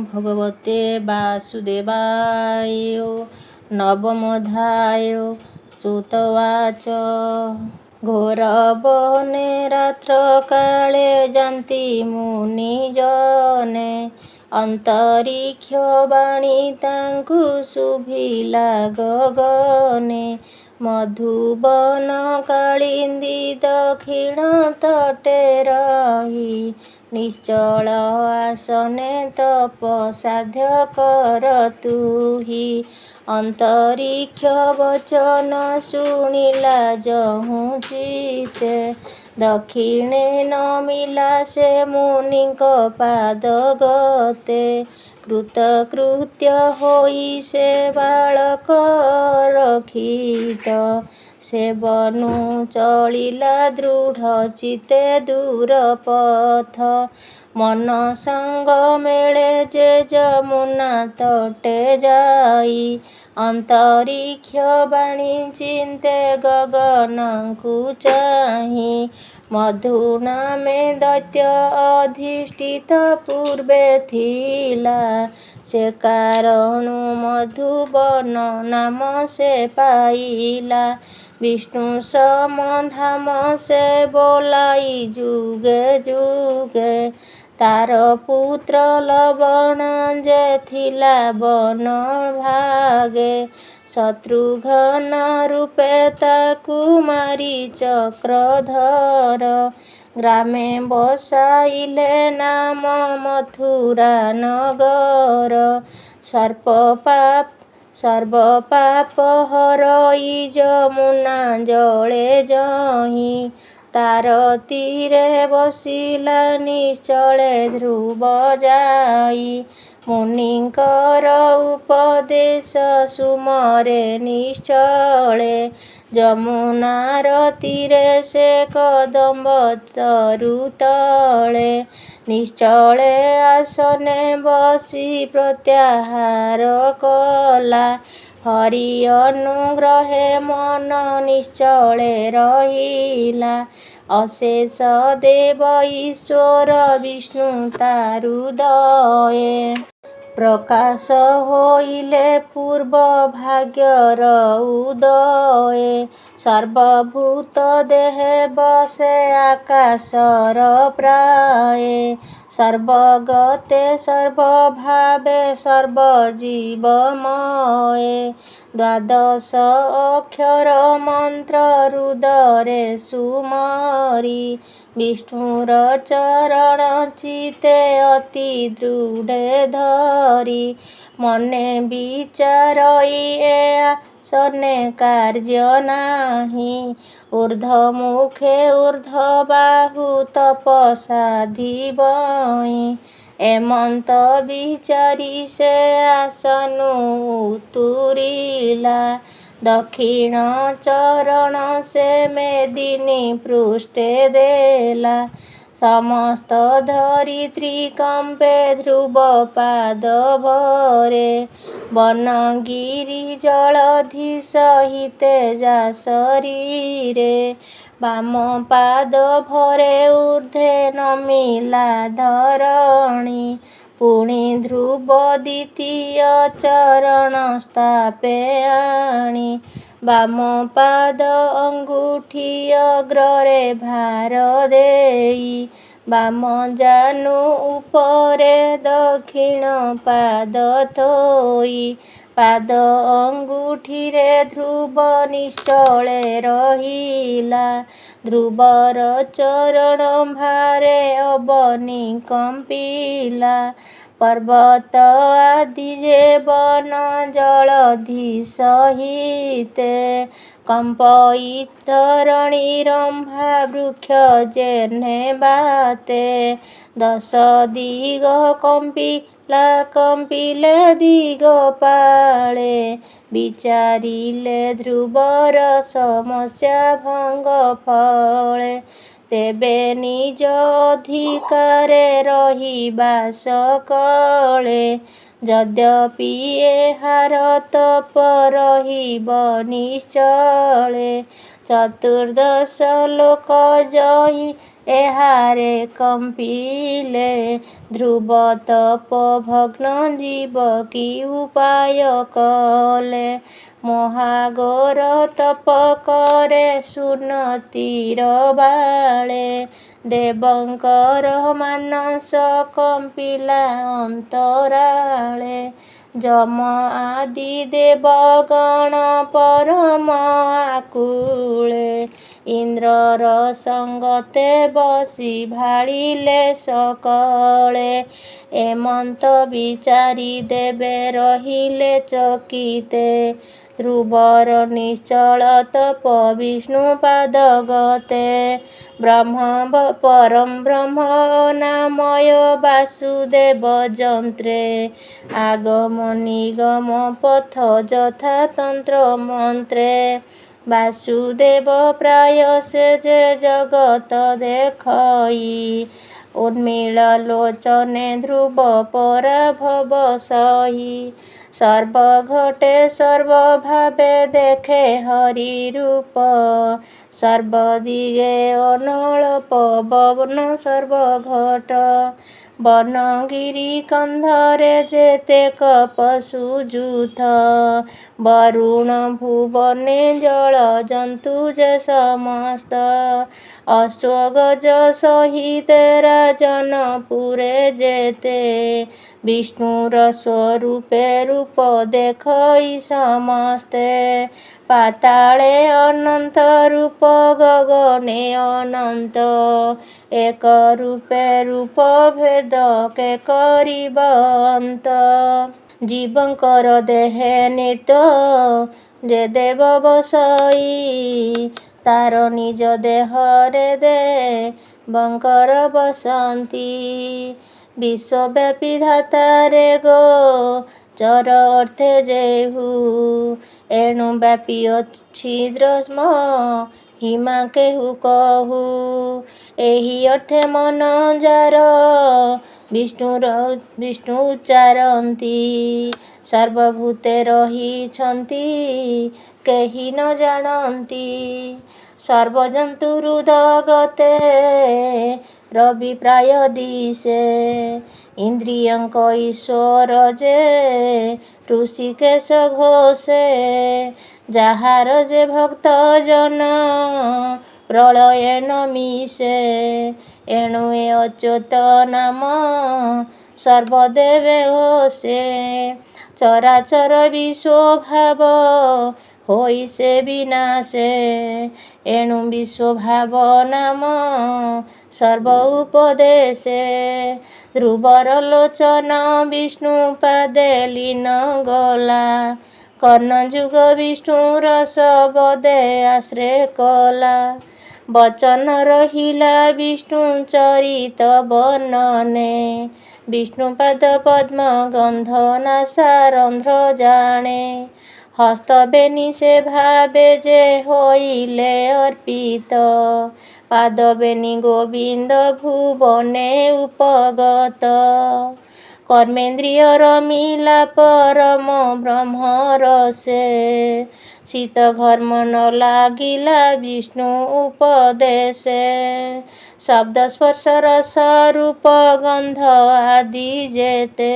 भगवते वासुदेवाय। नवमोऽध्याय। श्रुतवाच घोरवने रात्रकाले जान्ति मुनिजने अंतरिक्ष बाणी ताଙ୍କୁ ଶୁଭିଲା ଗଗନେ। ମଧୁବନ କାଳିନ୍ଦୀ ଦକ୍ଷିଣ ତଟେ ରହି ନିଶ୍ଚଳ ଆସନେ ତପସାଧ୍ୟ କର ତୁହି। ଅନ୍ତରିକ୍ଷ ବଚନ ଶୁଣିଲା ଯହୁଁ ଚିତ୍ତେ ଦକ୍ଷିଣେ ନମିଲା ସେ ମୁନିଙ୍କ ପାଦ ଗତେ। କୃତକୃତ୍ୟ ହୋଇ ସେ ବାଳକ ରକ୍ଷିତ ସେବନୁ ଚଳିଲା ଦୃଢ଼ ଚିତ୍ତେ ଦୂର ପଥ। ମନ ସଙ୍ଗ ମେଳେ ଯେ ଯମୁନା ତଟେ ଯାଇ ଅନ୍ତରିକ୍ଷ ବାଣୀ ଚିନ୍ତେ ଗଗନଙ୍କୁ ଚାହିଁ। ମଧୁ ନାମେ ଦୈତ୍ୟ ଅଧିଷ୍ଠିତ ପୂର୍ବେ ଥିଲା ସେ କାରଣୁ ମଧୁବନ ନାମ ସେ ପାଇଲା। ବିଷ୍ଣୁ ସମ ଧାମ ସେ ବୋଲାଇ ଯୁଗେ ଯୁଗେ ତାର ପୁତ୍ର ଲବଣ ଯେ ଥିଲା ବନ ଭାଗେ। ଶତ୍ରୁଘ୍ନ ରୂପେ ତାକୁ ମାରି ଚକ୍ରଧର ଗ୍ରାମେ ବସାଇଲେ ନାମ ମଥୁରା ନଗର। ସର୍ବପାପ ହରଇ ଯମୁନା ଜଳେ ଯହିଁ ତାର ତୀରେ ବସିଲା ନିଶ୍ଚଳେ ଧ୍ରୁବ ଯାଇ। ମୁନିଙ୍କର ଉପଦେଶ ସୁମରେ ନିଶ୍ଚଳେ ଯମୁନାର ତୀରେ ସେ କଦମ୍ବ ତରୁ ତଳେ। ନିଶ୍ଚଳେ ଆସନେ ବସି ପ୍ରତ୍ୟାହାର କଲା ହରି ଅନୁଗ୍ରହେ ମନ ନିଶ୍ଚଳେ ରହିଲା। ଅଶେଷ ଦେବ ଈଶ୍ୱର ବିଷ୍ଣୁ ତାରୁ ଦୟେ ପ୍ରକାଶ ହୋଇଲେ ପୂର୍ବ ଭାଗ୍ୟର ଉଦୟେ। ସର୍ବଭୂତ ଦେହେ ବସେ ଆକାଶର ପ୍ରାୟେ ସର୍ବଗତେ ସର୍ବଭାବେ ସର୍ବଜୀବମୟେ। ଦ୍ୱାଦଶ ଅକ୍ଷର ମନ୍ତ୍ର ହୃଦରେ ସୁମରି ବିଷ୍ଣୁର ଚରଣ ଚିତ୍ତେ ଅତି ଦୃଢ଼େ ଧରି। ମନେ ବିଚାରଇ ଏ ଆସନେ କାର୍ଯ୍ୟ ନାହିଁ ଊର୍ଦ୍ଧ୍ୱମୁଖେ ଊର୍ଦ୍ଧ୍ୱବାହୁ ତପସାଧି ବଇଁ। ଏମନ୍ତ ବିଚାରି ସେ ଆସନୁ ଉତୁରିଲା ଦକ୍ଷିଣ ଚରଣ ସେ ମେଦିନୀ ପୃଷ୍ଠେ ଦେଲା। ସମସ୍ତ ଧରିତ୍ରୀ କମ୍ପେ ଧ୍ରୁବ ପାଦ ଭରେ ବନଗିରି ଜଳଧି ସହିତେ ଯା ଶରୀରେ। ବାମ ପାଦ ଭରେ ଊର୍ଦ୍ଧ୍ୱେ ନମିଲା ଧରଣୀ ପୁଣି ଧ୍ରୁବ ଦ୍ୱିତୀୟ ଚରଣ ସ୍ଥାପେ ଆଣି। ବାମ ପାଦ ଅଙ୍ଗୁଠି ଅଗ୍ରରେ ଭାର ଦେଇ ବାମ ଜାନୁ ଉପରେ ଦକ୍ଷିଣ ପାଦ ଥୋଇ। ପାଦ ଅଙ୍ଗୁଠିରେ ଧ୍ରୁବ ନିଶ୍ଚଳେ ରହିଲା ଧ୍ରୁବର ଚରଣ ଭାରେ ଅବନୀ କମ୍ପିଲା। ପର୍ବତ ଆଦି ଯେ ବନ ଜଳଧି ସହିତେ କମ୍ପଇ ଧରଣୀ ରମ୍ଭା ବୃକ୍ଷ ଯେହ୍ନେ ବାତେ। ଦଶ ଦିଗ କମ୍ପିଲେ ଦିଗପାଳେ ବିଚାରିଲେ ଧ୍ରୁବର ସମସ୍ୟା ଭଙ୍ଗ ଫଳେ। ତେବେ ନିଜ ଅଧିକାରେ ରହିବା ସକଳେ ଯଦ୍ୟପି ଏହାର ତପ ରହିବ ନିଶ୍ଚଳେ। ଚତୁର୍ଦ୍ଦଶ ଲୋକ ଜଇ ଏହାରେ କମ୍ପିଲେ ଧ୍ରୁବ ତପ ଭଗ୍ନ ଜୀବ କି ଉପାୟ କଲେ। ମହାଘୋର ତପ କରେ ସୁନତିର ବାଳେ, ଦେବଙ୍କର ମାନସ କମ୍ପିଲା ଅନ୍ତରାଳେ। ଯମ ଆଦି ଦେବଗଣ ପରମ ଆକୁଳେ, ଇନ୍ଦ୍ରର ସଙ୍ଗତେ ବସି ଭାଳିଲେ ସକଳେ। ଏମନ୍ତ ବିଚାରି ଦେବେ ରହିଲେ ଚକିତେ, ଧ୍ରୁବର ନିଶ୍ଚଳ ତପ ବିଷ୍ଣୁ ପାଦ ଗତେ। ପରଂ ବ୍ରହ୍ମ ନାମୟ ବାସୁଦେବ ଯନ୍ତ୍ରେ, ଆଗମ ନିଗମ ପଥ ଯଥା ତନ୍ତ୍ର ମନ୍ତ୍ରେ। ବାସୁଦେବ ପ୍ରାୟ ସେ ଯେ ଜଗତ ଦେଖଇ, ଉନ୍ମୀଳ ଲୋଚନେ ଧ୍ରୁବ ପରାଭବ ସହି। ସର୍ବଘଟେ ସର୍ବଭାବେ ଦେଖେ ହରି ରୂପ, ସର୍ବଦିଗେ ଅନଳ ପବନ ସର୍ବଘଟ। ବନଗିରି କନ୍ଧରେ ଯେତେକ ପଶୁ ଯୂଥ, ବରୁଣ ଭୁବନେ ଜଳ ଜନ୍ତୁ ଯେ ସମସ୍ତ। ଅଶ୍ୱଗଜ ସହିତେ ରାଜନ ପୁରେ ଯେତେ, ବିଷ୍ଣୁର ସ୍ୱରୂପେ ରୂପ ଦେଖଇ ସମସ୍ତେ। ପାତାଳେ ଅନନ୍ତ ରୂପ ଗଗନେ ଅନନ୍ତ, ଏକ ରୂପେ ରୂପ ଭେଦ କେ କରିବ ଅନ୍ତ। ଜୀବଙ୍କର ଦେହେ ନିତ୍ୟ ଯେ ଦେବ ବସଇ, ତାର ନିଜ ଦେହରେ ଦେବଙ୍କର ବସନ୍ତି। ବିଶ୍ୱବ୍ୟାପୀ ଧାତାରେ ଗୋଚର ଅର୍ଥେ ଯେହୁ, ଏଣୁ ବ୍ୟାପୀ ଅଛିଦ୍ର ମହିମା କେହୁ କହୁ। ଏହି ଅର୍ଥେ ମନ ଯାର ବିଷ୍ଣୁ ଉଚ୍ଚାରନ୍ତି, ସର୍ବଭୂତେ ରହିଛନ୍ତି କେହି ନ ଜାଣନ୍ତି। ସର୍ବଜନ୍ତୁ ହୃଦଗତେ ରବି ପ୍ରାୟ ଦିଶେ, ଇନ୍ଦ୍ରିୟଙ୍କ ଈଶ୍ୱର ଯେ ହୃଷିକେଶ ଘୋଷେ। ଯାହାର ଯେ ଭକ୍ତ ଜନ ପ୍ରଳୟେ ନ ମିଶେ, ଏଣୁ ଏ ଅଚ୍ୟୁତ ନାମ ସର୍ବଦେବେ ଘୋଷେ। ଚରାଚର ବିଶ୍ୱଭାବ ହୋଇ ସେ ବିନାଶେ, ଏଣୁ ବିଶ୍ୱଭାବ ନାମ ସର୍ବ ଉପଦେଶେ। ଧ୍ରୁବର ଲୋଚନ ବିଷ୍ଣୁ ପାଦେ ଲୀନ ଗଲା, କର୍ଣ୍ଣଯୁଗ ବିଷ୍ଣୁ ରସ ବଦେ ଆଶ୍ରେ କଲା। ବଚନ ରହିଲା ବିଷ୍ଣୁ ଚରିତ ବର୍ଣ୍ଣନେ, ବିଷ୍ଣୁ ପାଦ ପଦ୍ମ ଗନ୍ଧ ନାସା ରନ୍ଧ୍ର ଜାଣେ। ହସ୍ତ ବେନି ସେ ଭାବେ ଯେ ହୋଇଲେ ଅର୍ପିତ, ପାଦ ବେନି ଗୋବିନ୍ଦ ଭୁବନେ ଉପଗତ। କର୍ମେନ୍ଦ୍ରିୟ ରମିଲା ପରମ ବ୍ରହ୍ମର ସେ, ଶୀତ ଘର୍ମ ନ ଲାଗିଲା ବିଷ୍ଣୁ ଉପଦେଶେ। ଶବ୍ଦ ସ୍ପର୍ଶ ରସ ରୂପ ଗନ୍ଧ ଆଦି ଯେତେ,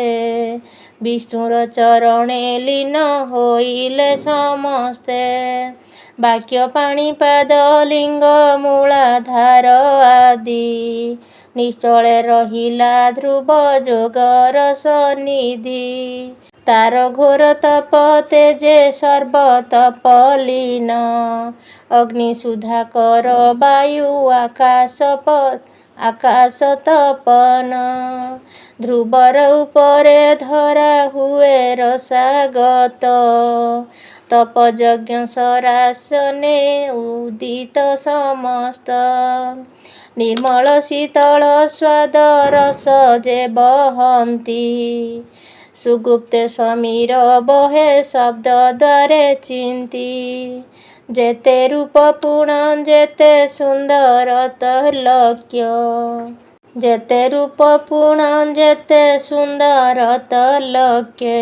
ବିଷ୍ଣୁର ଚରଣେ ଲୀନ ହୋଇଲେ ସମସ୍ତେ। ବାକ୍ୟ ପାଣି ପାଦ ଲିଙ୍ଗ ମୂଳାଧାର ଆଦି, ନିଶ୍ଚଳେ ରହିଲା ଧ୍ରୁବ ଯୋଗର ସନ୍ନିଧି। ତାର ଘୋର ତପ ତେଜେ ସର୍ବ ତପ ଲୀନ, ଅଗ୍ନି ସୁଧାକର ବାୟୁ ଆକାଶ ତପନ। ଧ୍ରୁବର ଉପରେ ଧରା ହୁଏ ରସାଗତ, ତପ ଯଜ୍ଞ ସରାସନେ ଉଦିତ ସମସ୍ତ। ନିର୍ମଳ ଶୀତଳ ସ୍ୱାଦ ରସ ଯେ ବହନ୍ତି, ସୁଗୁପ୍ତେ ସମୀର ବହେ ଶବ୍ଦ ଦ୍ୱାରେ ଚିନ୍ତି। ଯେତେ ରୂପ ପୁଣ ଯେତେ ସୁନ୍ଦର ତୈଲୋକ୍ୟ, ଯେତେ ରୂପ ପୁଣ ଯେତେ ସୁନ୍ଦର ତଲକେ,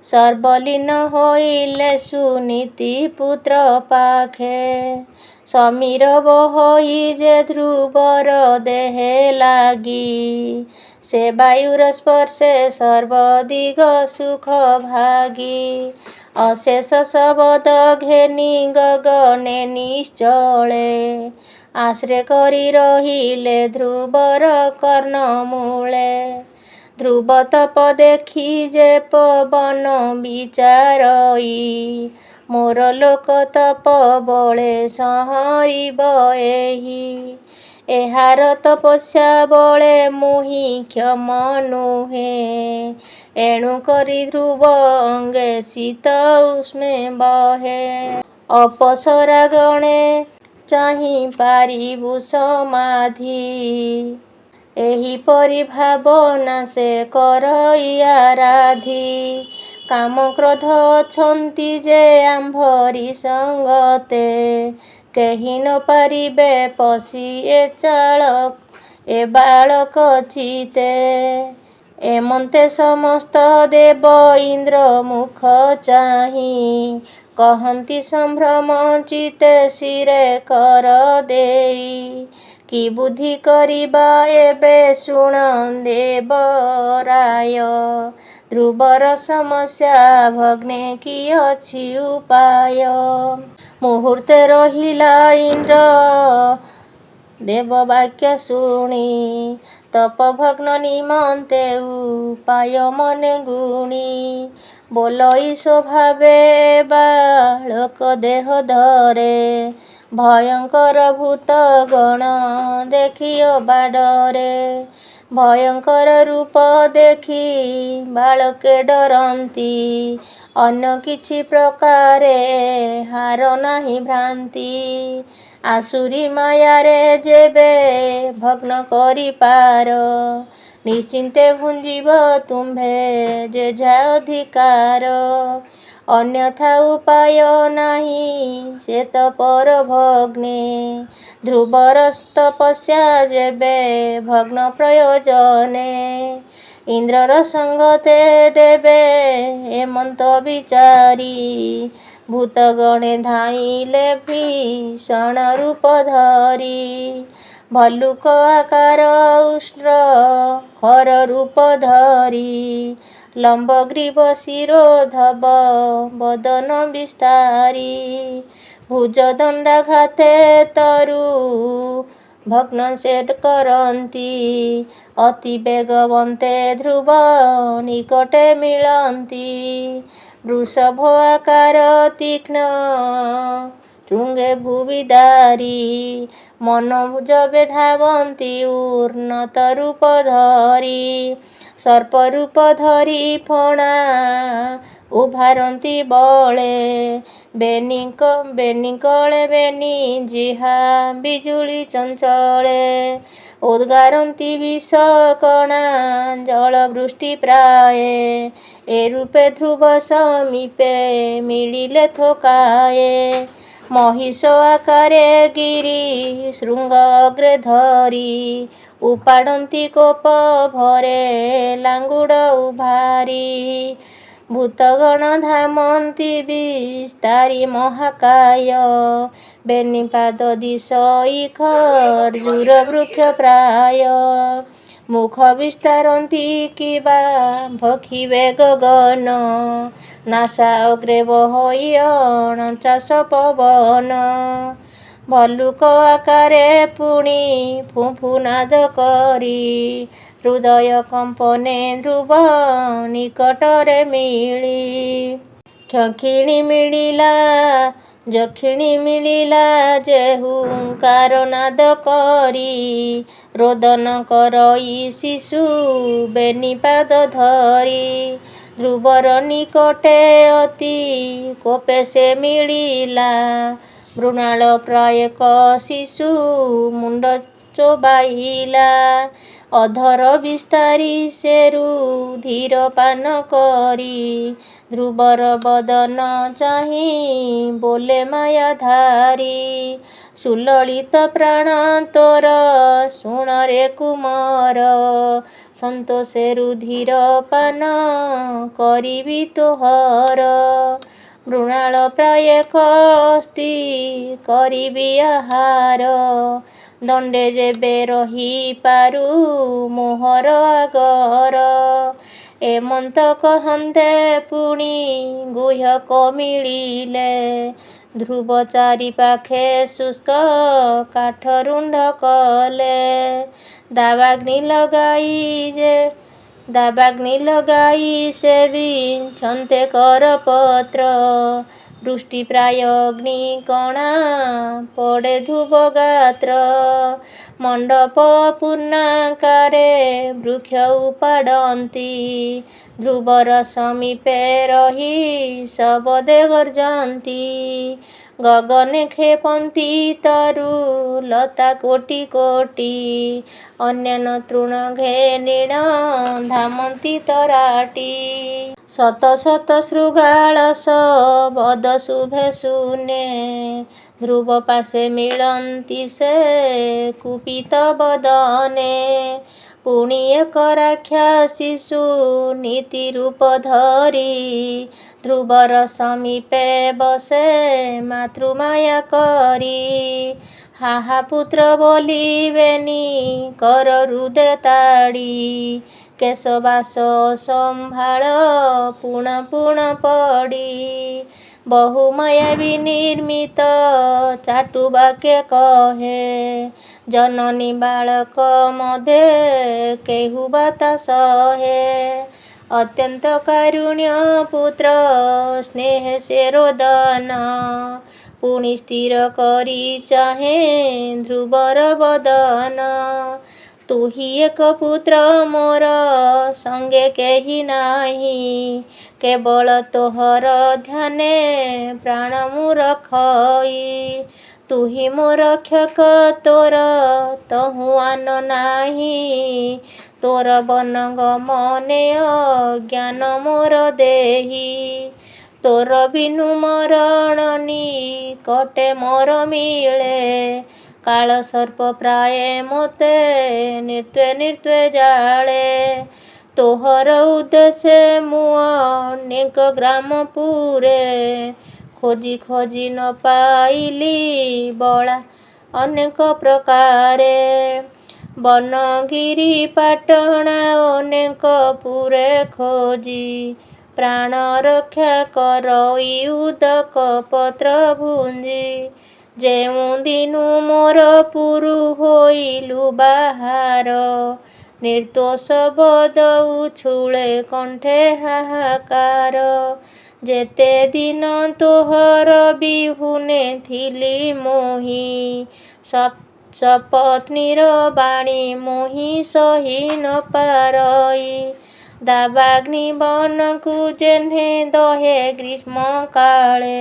ସର୍ବଲୀନ ହୋଇଲେ ସୁନୀତି ପୁତ୍ର ପାଖେ। ସମୀର ବହଇ ଯେ ଧ୍ରୁବର ଦେହେ ଲାଗି, ସେ ବାୟୁର ସ୍ପର୍ଶେ ସର୍ବଦିଗ ସୁଖ ଭାଗି। ଅଶେଷ ଶବଦ ଘେନି ଗଗନେ ନିଶ୍ଚଳେ, ଆଶ୍ରେ କରି ରହିଲେ ଧ୍ରୁବର କର୍ଣ୍ଣ ମୂଳେ। ଧ୍ରୁବ ତପ ଦେଖି ଯେ ପବନ ବିଚାରଇ, ମୋର ଲୋକ ତପ ବଳେ ସଂହରିବ ଏହି। ଏହାର ତପସ୍ୟା ବଳେ ମୁହିଁ କ୍ଷମ ନୁହେଁ, ଏଣୁ କରି ଧ୍ରୁବ ଅଙ୍ଗେ ଶୀତ ଉଷ୍ମେ ବହେ। ଅପସରା ଗଣେ ଚାହିଁ ପାରିବୁ ସମାଧି, ଏହିପରି ଭାବନା ସେ କରଇ ଆରାଧି। କାମ କ୍ରୋଧ ଅଛନ୍ତି ଯେ ଆମ୍ଭରି ସଙ୍ଗତେ, କେହି ନ ପାରିବେ ପଶି ଏ ବାଳକ ଚିତେ। ଏମନ୍ତେ ସମସ୍ତ ଦେବ ଇନ୍ଦ୍ର ମୁଖ ଚାହିଁ, କହନ୍ତି ସମ୍ଭ୍ରମ ଚିତ୍ତେ ଶିରେ କର ଦେଇ। କି ବୁଦ୍ଧି କରିବା ଏବେ ଶୁଣ ଦେବରାୟ, ଧ୍ରୁବର ସମସ୍ୟା ଭଗ୍ନେ କି ଅଛି ଉପାୟ। ମୁହୂର୍ତ୍ତେ ରହିଲା ଇନ୍ଦ୍ର ଦେବ ବାକ୍ୟ ଶୁଣି, ତପଭଗ୍ନ ନିମନ୍ତେ ଉପାୟ ମନେ ଗୁଣି। ବୋଲଇ ସ୍ୱଭାବେ ବାଳକ ଦେହ ଧରେ, ଭୟଙ୍କର ଭୂତ ଗଣ ଦେଖି ଅବା ଡରେ। ଭୟଙ୍କର ରୂପ ଦେଖି ବାଳକେ ଡରନ୍ତି, ଅନ୍ୟ କିଛି ପ୍ରକାରେ ହାର ନାହିଁ ଭ୍ରାନ୍ତି। ଆସୁରୀ ମାୟାରେ ଯେବେ ଭଗ୍ନ କରିପାର, ନିଶ୍ଚିନ୍ତେ ଭୁଞ୍ଜିବ ତୁମ୍ଭେ ଯେଝା ଅଧିକାର। ଅନ୍ୟଥା ଉପାୟ ନାହିଁ ସେ ତପର ଭଗ୍ନେ, ଧ୍ରୁବର ତପସ୍ୟା ଯେବେ ଭଗ୍ନ ପ୍ରୟୋଜନେ। ଇନ୍ଦ୍ରର ସଙ୍ଗତେ ଦେବେ ଏମନ୍ତ ବିଚାରି, ଭୂତଗଣେ ଧାଇଁଲେ ଭୀଷଣ ରୂପ ଧରି। ଭଲ୍ଲୁକ ଆକାର ଉଷ୍ଟ୍ର ଖର ରୂପ ଧରି, ଲମ୍ବ ଗ୍ରୀବ ଶିରୋଧବ ବଦନ ବିସ୍ତାରି। ଭୁଜ ଦଣ୍ଡାଘାତେ ତରୁ ଭଗ୍ନ ସେ କରନ୍ତି, ଅତି ବେଗବନ୍ତେ ଧ୍ରୁବ ନିକଟେ ମିଳନ୍ତି। ବୃଷଭ ଆକାର ତୀକ୍ଷ୍ଣ ଶୃଙ୍ଗେ ଭୁବିଦାରି, ମନୋଜବେ ଧାବନ୍ତି ଉନ୍ନତ ରୂପ ଧରି। ସର୍ପ ରୂପ ଧରି ଫଣା ଉଭାରନ୍ତି ବଳେ, ବେନି କଳେ ବେନି ଜିହା ବିଜୁଳି ଚଞ୍ଚଳେ। ଉଦ୍ଗାରନ୍ତି ବିଷ କଣା ଜଳ ବୃଷ୍ଟି ପ୍ରାୟେ, ଏ ରୂପେ ଧ୍ରୁବ ସମୀପେ ମିଳିଲେ ଥୋକାଏ। ମହିଷ ଆକାରେ ଗିରି ଶୃଙ୍ଗ ଅଗ୍ରେ ଧରି, ଉପାଡ଼ନ୍ତି କୋପ ଭରେ ଲାଙ୍ଗୁଡ଼ ଉଭାରି। ଭୂତଗଣ ଧାମନ୍ତି ବିସ୍ତାରି ମହାକାୟ, ବେନିପାଦ ଦିଶଇ ଖର୍ଜୂର ବୃକ୍ଷ ପ୍ରାୟ। ମୁଖ ବିସ୍ତାରନ୍ତି କିବା ଭକ୍ଷିବେ ଗଗନ, ନାସା ଅଗ୍ରେ ବହଇ ଅଣଚାଶ ପବନ। ଭଲ୍ଲୁକ ଆକାରେ ପୁଣି ଫୁଁ ନାଦ କରି, ହୃଦୟ କମ୍ପନେ ଧ୍ରୁବ ନିକଟରେ ମିଳି। ଯକ୍ଷିଣୀ ମିଳିଲା ଯେ ହୁଙ୍କାର ନାଦ କରି, ରୋଦନ କରଇ ଶିଶୁ ବେନିପାଦ ଧରି। ଧ୍ରୁବର ନିକଟେ ଅତି କୋପେ ସେ ମିଳିଲା, ମୃଣାଳ ପ୍ରାୟ ଏକ ଶିଶୁ ମୁଣ୍ଡ ଚୋବାଇଲା। ଅଧର ବିସ୍ତାରି ସେରୁ ଧୀର ପାନ କରି ଧ୍ରୁବର ବଦନ ଚାହିଁ ବୋଲେ ମାୟାଧାରୀ। ସୁଲଳିତ ପ୍ରାଣ ତୋର ଶୁଣରେ କୁମର ସନ୍ତୋଷେରୁ ଧୀର ପାନ କରିବି ତୋହର। ମୃଣାଳ ପ୍ରାୟ କସ୍ତି କରିବି ଆହାର ଦଣ୍ଡେ ଯେବେ ରହିପାରୁ ମୋହର ଆଗର। ଏମନ୍ତ କହନ୍ତେ ପୁଣି ଗୁହ୍ୟକ ମିଳିଲେ ଧ୍ରୁବ ଚାରି ପାଖେ ଶୁଷ୍କ କାଠ ରୁଣ୍ଡ କଲେ। ଦାବାଗ୍ନି ଲଗାଇ ସେ ବିଞ୍ଚନ୍ତେ କରପତ୍ର ବୃଷ୍ଟି ପ୍ରାୟ ଅଗ୍ନି କଣା ପଡ଼େ ଧୁବ ଗାତ୍ର। ମଣ୍ଡପ ପୂର୍ଣ୍ଣାକାରେ ବୃକ୍ଷ ଉପାଡ଼ନ୍ତି ଧ୍ରୁବର ସମୀପେ ରହି ଶବଦେ ଗର୍ଜନ୍ତି। ଗଗନେ କ୍ଷେପନ୍ତି ତରୁ ଲତା କୋଟି କୋଟି ଅନ୍ୟାନ୍ୟ ତୃଣ ଘେନିଣ ଧାମନ୍ତି ତରାଟି। ଶତ ଶତ ଶୃଗାଳ ଶବଦ ଶୁଭେ ଶୂନେ ଧ୍ରୁବ ପାଶେ ମିଳନ୍ତି ସେ କୁପିତ ବଦନେ। ପୁଣି ଏକ ରାକ୍ଷସୀ ସୁନୀତି ରୂପ ଧରି ଧ୍ରୁବର ସମୀପେ ବସେ ମାତୃମାୟା କରି। ହାହା ପୁତ୍ର ବୋଲିବେନି କର ହୃଦେ ତାଡ଼ି କେଶବାସ ଅସମ୍ଭାଳ ପୁଣ ପୁଣ ପଡ଼ି। ବହୁ ମାୟା ବିନିର୍ମିତ ଚାଟୁ ବାକ୍ୟ କହେ ଜନନୀ ବାଳକ ମଦେ କେହୁ ବା ତା ସହେ। ଅତ୍ୟନ୍ତ କାରୁଣ୍ୟ ପୁତ୍ର ସ୍ନେହ ସେ ରୋଦନ ପୁଣି ସ୍ଥିର କରି ଚାହେଁ ଧ୍ରୁବର ବଦନ। ତୁହି ଏକ ପୁତ୍ର ମୋର ସଙ୍ଗେ କେହି ନାହିଁ କେବଳ ତୋହର ଧ୍ୟାନେ ପ୍ରାଣ ମୁଁ ରଖଇ। ତୁହି ମୋ ରକ୍ଷକ ତୋର ତହୁଁ ଆନ ନାହିଁ ତୋର ବନ ଗମନେ ଅଜ୍ଞାନ ମୋର ଦେହି। ତୋର ବିନୁ ମରଣ ନିକଟେ ମୋର ମିଳେ କାଳ ସର୍ପ ପ୍ରାୟେ ମୋତେ ନିର୍ତ୍ୱେ ଜାଳେ। ତୋହର ଉଦ୍ଦେଶ୍ୟ ମୁଁ ଅନେକ ଗ୍ରାମ ପୁରେ ଖୋଜି ଖୋଜି ନ ପାଇଲି ବଳା ଅନେକ ପ୍ରକାରେ। ବନଗିରି ପାଟଣା ଅନେକ ପୁରେ ଖୋଜି ପ୍ରାଣ ରକ୍ଷା କରଇ ଉଦକ ପତ୍ର ଭୁଞ୍ଜି। ଯେଉଁ ଦିନୁ ମୋର ପୁରୁ ହୋଇଲୁ ବାହାର ନିର୍ଦ୍ଦୋଷ ବଦ ଉଛୁଳେ କଣ୍ଠେ ହାହାକାର। ଯେତେ ଦିନ ତୋହର ବିହୁନେ ଥିଲି ମୋହି ସପତ୍ନୀର ବାଣୀ ମୋହି ସହି ନ ପାରଇ। ଦାବାଗ୍ନି ବନକୁ ଯେହ୍ନେ ଦହେ ଗ୍ରୀଷ୍ମ କାଳେ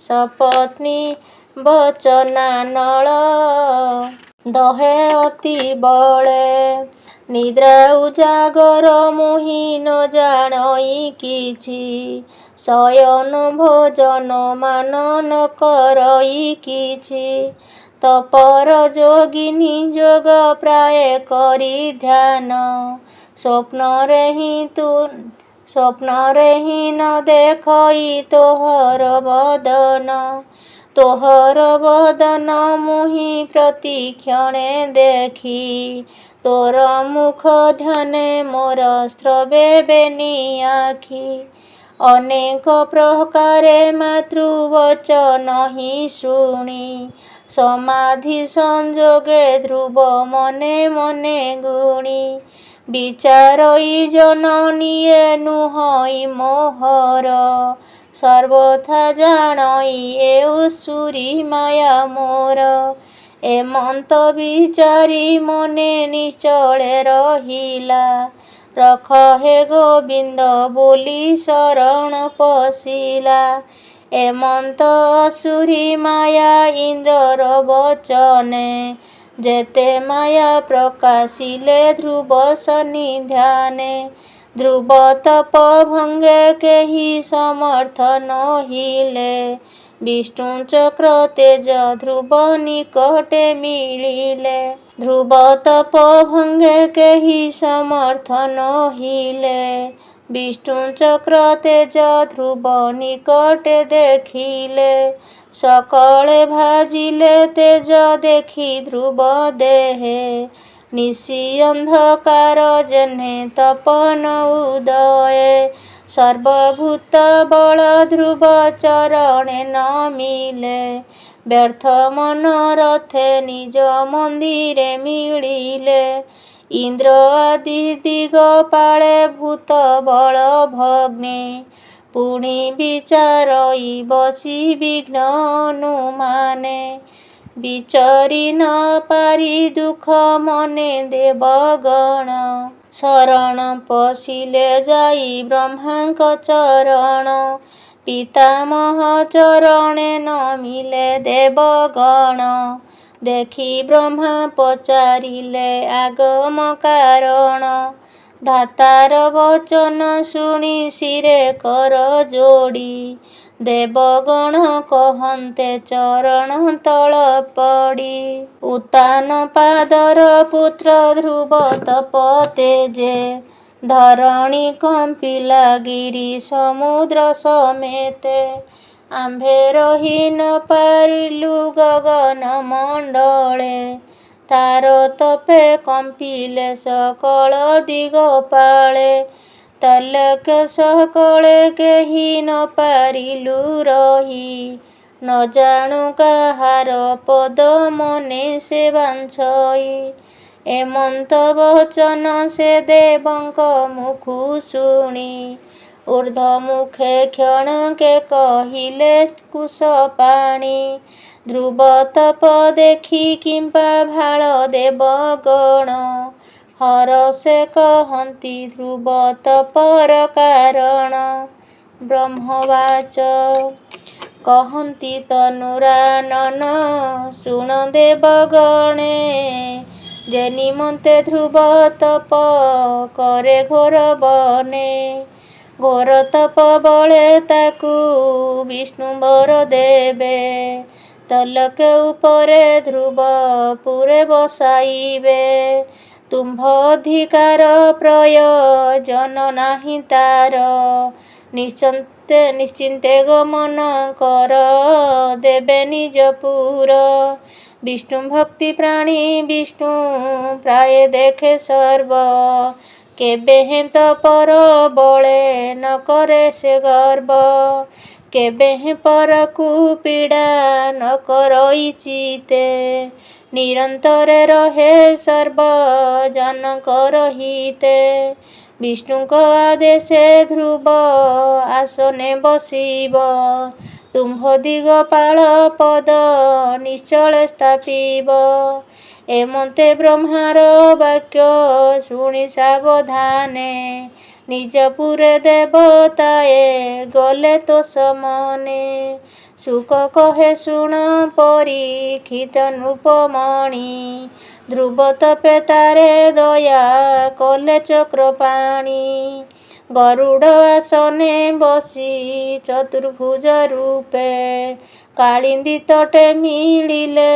ସପତ୍ନୀ ବଚନାନଳ ଦହେ ଅତି ବଳେ। ନିଦ୍ରା ଉଜାଗର ମୋହି ନ ଜାଣଇ କିଛି ଶୟନ ଭୋଜନ ମାନ ନ କରଇ କିଛି। ତପର ଯୋଗିନୀ ଯୋଗ ପ୍ରାୟ କରି ଧ୍ୟାନ ସ୍ୱପ୍ନରେ ହିଁ ନ ଦେଖଇ ତୋହର ବଦନ। ତୋହର ବଦନ ମୁହିଁ ପ୍ରତିକ୍ଷଣେ ଦେଖି ତୋର ମୁଖ ଧ୍ୟାନେ ମୋର ସ୍ରବେ ବେନି ଆଖି। ଅନେକ ପ୍ରକାରେ ମାତୃବଚନ ହିଁ ଶୁଣି ସମାଧି ସଂଯୋଗେ ଧ୍ରୁବ ମନେ ମନେ ଗୁଣି। ବିଚାରଇ ଜନନୀ ଏ ନୁହଁଇ ମୋହର ସର୍ବଥା ଜାଣଇ ଏ ଉଷୁରୀ ମାୟା ମୋର। ଏମନ୍ତ ବିଚାରି ମନେ ନିଶ୍ଚଳେ ରହିଲା ରଖ ହେ ଗୋବିନ୍ଦ ବୋଲି ଶରଣ ପଶିଲା। ଏମନ୍ତ ଅସୁରୀ ମାୟା ଇନ୍ଦ୍ରର ବଚନେ ଯେତେ ମାୟା ପ୍ରକାଶିଲେ ଧ୍ରୁବ ସନ୍ନିଧାନେ। ଧ୍ରୁବ ତପ ଭଙ୍ଗେ କେହି ସମର୍ଥ ନୋହିଲେ। ବିଷ୍ଣୁ ଚକ୍ର ତେଜ ଧ୍ରୁବ ନିକଟେ ମିଳିଲେ। ଧ୍ରୁବ ତପ ଭଙ୍ଗେ କେହି ସମର୍ଥ ନୋହିଲେ। ବିଷ୍ଣୁ ଚକ୍ର ତେଜ ଧ୍ରୁବ ନିକଟେ ଦେଖିଲେ। ସକଳେ ଭାଜିଲେ ତେଜ ଦେଖି ଧ୍ରୁବ ଦେହେ। ନିଶି ଅନ୍ଧକାର ଯେହ୍ନେ ତପନ ଉଦୟେ। ସର୍ବଭୂତ ବଳ ଧ୍ରୁବ ଚରଣେ ନମିଲେ। ବ୍ୟର୍ଥ ମନୋରଥେ ନିଜ ମନ୍ଦିରେ ମିଳିଲେ। ଇନ୍ଦ୍ର ଆଦି ଦିଗପାଳେ ଭୂତ ବଳ ଭଗ୍ନେ। ପୁଣି ବିଚାରଇ ବସି ବିଘ୍ନ ଅନୁମାନେ। ବିଚରି ନ ପାରି ଦୁଃଖ ମନେ ଦେବଗଣ। ଶରଣ ପଶିଲେ ଯାଇ ବ୍ରହ୍ମାଙ୍କ ଚରଣ। ପିତାମହ ଚରଣେ ନମିଲେ ଦେବଗଣ। ଦେଖି ବ୍ରହ୍ମା ପଚାରିଲେ ଆଗମ କାରଣ। ଧାତାର ବଚନ ଶୁଣି ଶିରେ କର ଯୋଡ଼ି। ଦେବଗଣ କହନ୍ତେ ଚରଣ ତଳ ପଡ଼ି। ଉତ୍ତାନ ପାଦର ପୁତ୍ର ଧ୍ରୁବ ତପ ତେଜେ। ଧରଣୀ କମ୍ପିଲା ଗିରି ସମୁଦ୍ର ସಮೇତେ। ଆମ୍ଭେ ରହି ନ ପାରିଲୁ ଗଗନ ମଣ୍ଡଳେ। ତାର ତପେ କମ୍ପିଲେ ସକଳ ଦିଗପାଳେ। ତୈଲକ୍ୟ ସକଳେ କେହି ନ ପାରିଲୁ ରହି। ନ ଜାଣୁ କାହାର ପଦ ମନେ ସେ ବାଞ୍ଛଇ। ଏମନ୍ତ ବଚନ ସେ ଦେବଙ୍କ ମୁଖୁ ଶୁଣି। ଊର୍ଦ୍ଧ୍ୱ ମୁଖେ କ୍ଷଣକେ କହିଲେ କୁଶ ପାଣି। ଧ୍ରୁବ ତପ ଦେଖି କିମ୍ବା ଭାଳ ଦେବଗଣ। ହରଷେ କହନ୍ତି ଧ୍ରୁବ ତପର କାରଣ। ବ୍ରହ୍ମବାଚ କହନ୍ତି ତନୁରାନନ ଶୁଣ ଦେବଗଣେ। ଯେ ନିମନ୍ତେ ଧ୍ରୁବ ତପ କରେ ଘୋର ବନେ। ଘୋର ତପ ବଳେ ତାକୁ ବିଷ୍ଣୁ ବର ଦେବେ। ତୈଲକ୍ୟ ଉପରେ ଧ୍ରୁବ ପୁରେ ବସାଇବେ। ତୁମ୍ଭ ଅଧିକାର ପ୍ରୟୋଜନ ନାହିଁ ତାର। ନିଶ୍ଚିନ୍ତେ ଗମନ କର ଦେବେ ନିଜ ପୁର। ବିଷ୍ଣୁ ଭକ୍ତି ପ୍ରାଣୀ ବିଷ୍ଣୁ ପ୍ରାୟ ଦେଖେ ସର୍ବ। କେବେହେଁ ତପର ବଳେ ନ କରେ ସେ ଗର୍ବ। କେବେହେଁ ପରକୁ ପୀଡ଼ା ନ କରଇ ଚିତ୍ତେ। ନିରନ୍ତରେ ରହେ ସର୍ବ ଜନଙ୍କର ହିତେ। ବିଷ୍ଣୁଙ୍କ ଆଦେଶେ ଧ୍ରୁବ ଆସନେ ବସିବ। ତୁମ୍ଭ ଦିଗପାଳ ପଦ ନିଶ୍ଚଳେ ସ୍ଥାପିବ। ଏମନ୍ତେ ବ୍ରହ୍ମାର ବାକ୍ୟ ଶୁଣି ସାବଧାନେ। ନିଜ ପୁରେ ଦେବତାଏ ଗଲେ ତୋଷ ମନେ। ଶୁକ କହେ ଶୁଣ ପରୀକ୍ଷିତ ନୃପମଣି। ଧ୍ରୁବ ତପେ ତାରେ ଦୟା କଲେ ଚକ୍ରପାଣି। ଗରୁଡ଼ ଆସନେ ବସି ଚତୁର୍ଭୁଜ ରୂପେ। କାଳିନ୍ଦୀ ତଟେ ମିଳିଲେ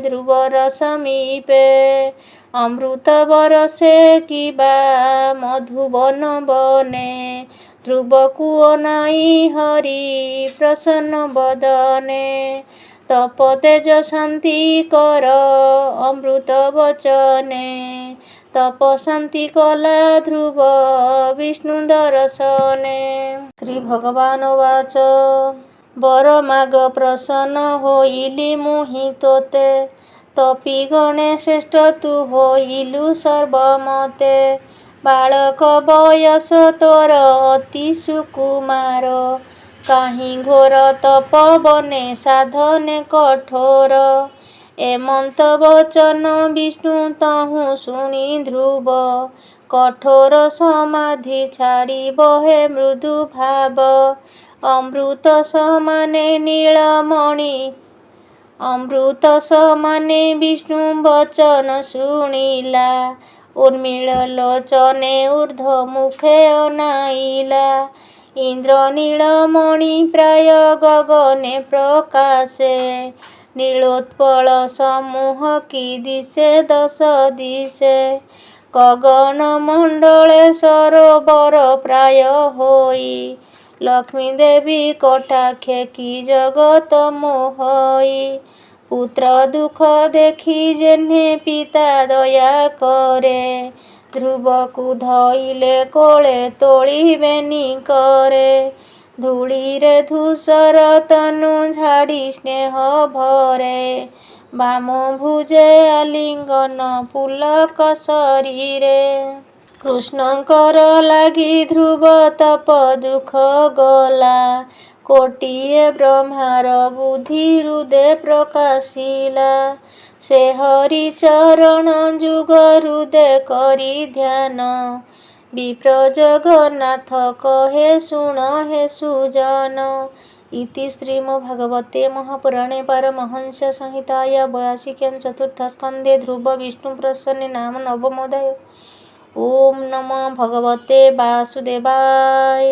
ଧ୍ରୁବର ସମୀପେ। ଅମୃତ ବରଷେ କିବା ମଧୁବନ ବନେ। ଧ୍ରୁବକୁ ଅନାଇ ହରି ପ୍ରସନ୍ନ ବଦନେ। ତପ ତେଜ ଶାନ୍ତି କର ଅମୃତ ବଚନେ। ତପ ଶାନ୍ତି କଲା ଧ୍ରୁବ ବିଷ୍ଣୁ ଦର୍ଶନେ। ଶ୍ରୀ ଭଗବାନ ବାଚ ବର ମାଗ ପ୍ରସନ୍ନ ହୋଇଲି ମୁହିଁ ତୋତେ। ତପୀ ଗଣେ ଶ୍ରେଷ୍ଠ ତୁ ହୋଇଲୁ ସର୍ବମତେ। ବାଳକ ବୟସ ତୋର ଅତି ସୁକୁମାର। କାହିଁ ଘୋର ତପବନେ ସାଧନେ କଠୋର। ଏମନ୍ତ ବଚନ ବିଷ୍ଣୁ ତହୁଁ ଶୁଣି ଧ୍ରୁବ। କଠୋର ସମାଧି ଛାଡ଼ି ବହେ ମୃଦୁ ଭାବ। ଅମୃତ ସମାନେ ନୀଳମଣି ଅମୃତ ସମାନେ ବିଷ୍ଣୁ ବଚନ ଶୁଣିଲା, ଉର୍ମିଳ ଲୋଚନେ ଊର୍ଦ୍ଧ୍ୱ ମୁଖେ ଅନାଇଲା। ଇନ୍ଦ୍ର ନୀଳମଣି ପ୍ରାୟ ଗଗନେ ପ୍ରକାଶେ, ନୀଳୋତ୍ପଳ ସମୂହ କି ଦିଶେ ଦଶ ଦିଶେ। ଗଗନ ମଣ୍ଡଳେ ସରୋବର ପ୍ରାୟ ହୋଇ, ଲକ୍ଷ୍ମୀ ଦେବୀ କଟାକ୍ଷେ କି ଜଗତ ମୋହଇ। ପୁତ୍ର ଦୁଃଖ ଦେଖି ଯେହ୍ନେ ପିତା ଦୟା କରେ, ଧ୍ରୁବକୁ ଧଇଲେ କୋଳେ ତୋଳିବେନି କରେ। ଧୂଳିରେ ଧୂସର ତନୁ ଝାଡ଼ି ସ୍ନେହ ଭରେ, ବାମ ଭୁଜେ ଆଲିଙ୍ଗନ ପୁଲକ ଶରୀରେ। କୃଷ୍ଣଙ୍କର ଲାଗି ଧ୍ରୁବ ତପ ଦୁଃଖ ଗଲା, କୋଟିଏ ବ୍ରହ୍ମାର ବୁଦ୍ଧି ହୃଦେ ପ୍ରକାଶିଲା। ସେ ହରି ଚରଣ ଯୁଗ ହୃଦେ କରି ଧ୍ୟାନ, ବିପ୍ର ଜଗନ୍ନାଥ କହେ ଶୁଣ ହେ ସୁଜନ। ଇତି ଶ୍ରୀମଦ୍ଭାଗବତେ ମହାପୁରାଣେ ପାରମହଂସ ସଂହିତାୟ 82 ଚତୁର୍ଥ ସ୍କନ୍ଧେ ଧ୍ରୁବ ବିଷ୍ଣୁ ପ୍ରସନ୍ନେ ନାମ ନବମୋऽଧ୍ୟାୟ। ଓಂ ନମୋ ଭଗବତେ ବାସୁଦେବାୟ।